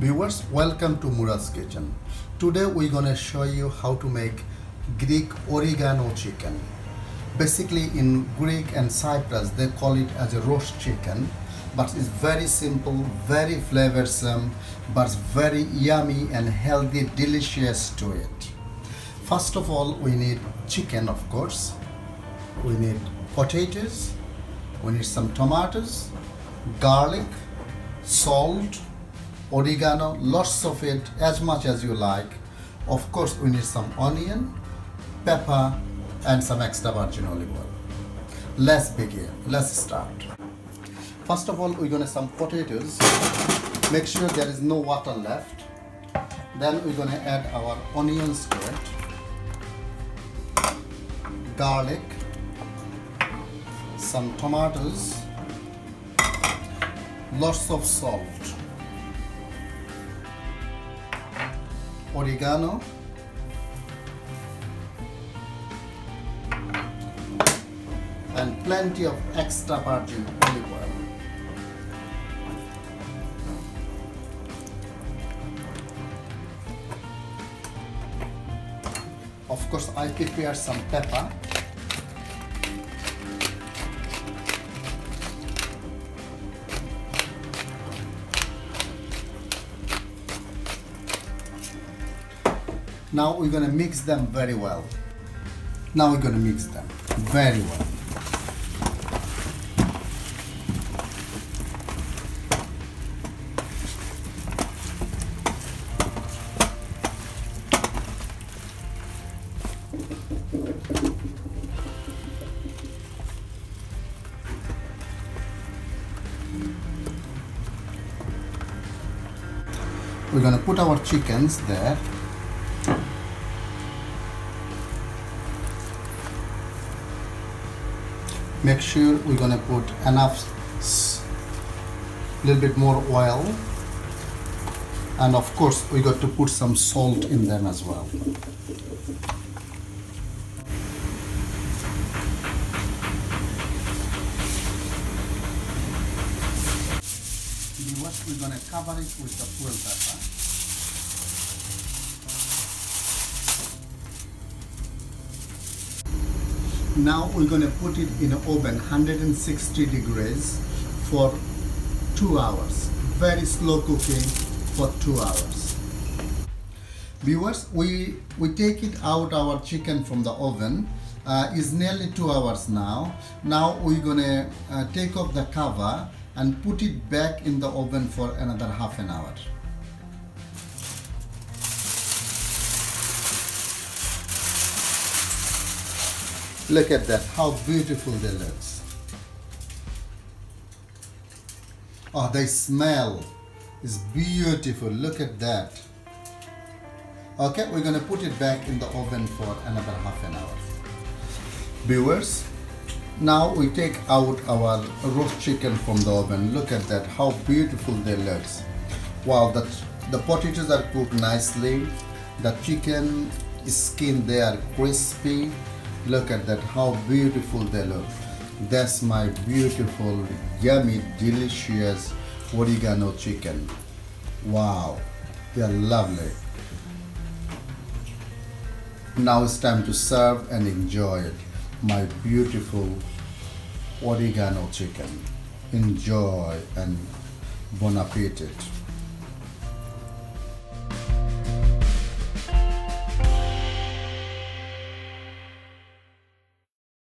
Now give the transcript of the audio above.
Viewers, welcome to Murads kitchen. Today we're gonna show you how to make Greek oregano chicken. Basically in Greek and Cyprus they call it as a roast chicken, but it's very simple, very flavorsome, but very yummy and healthy, delicious to it. First of all, we need chicken, of course. We need potatoes, we need some tomatoes, garlic, salt, oregano, lots of it, as much as you like. Of course, we need some onion, pepper, and some extra virgin olive oil. Let's begin. Let's start. First of all, we're gonna some potatoes. Make sure there is no water left. Then we're gonna add our onions to it, garlic, some tomatoes, lots of salt, oregano, and plenty of extra virgin olive oil. Of course, I prepare some pepper. Now we're going to mix them very well. Now we're going to mix them very well. We're going to put our chickens there. Make sure we're gonna put enough, little bit more oil, and of course we got to put some salt in them as well. We're gonna cover it with the full pepper. Now we're going to put it in an oven 160 degrees for 2 hours. Very slow cooking for 2 hours. Viewers, we take it out our chicken from the oven. It's nearly 2 hours now. Now we're going to take off the cover and put it back in the oven for another half an hour. Look at that, how beautiful they look. Oh, they smell. It's beautiful. Look at that. Okay, we're gonna put it back in the oven for another half an hour. Viewers, now we take out our roast chicken from the oven. Look at that, how beautiful they look. Wow, the potatoes are cooked nicely. The chicken skin, they are crispy. Look at that, how beautiful they look. That's my beautiful, yummy, delicious oregano chicken. Wow, they're lovely. Now it's time to serve and enjoy it. My beautiful oregano chicken. Enjoy and bon appetit.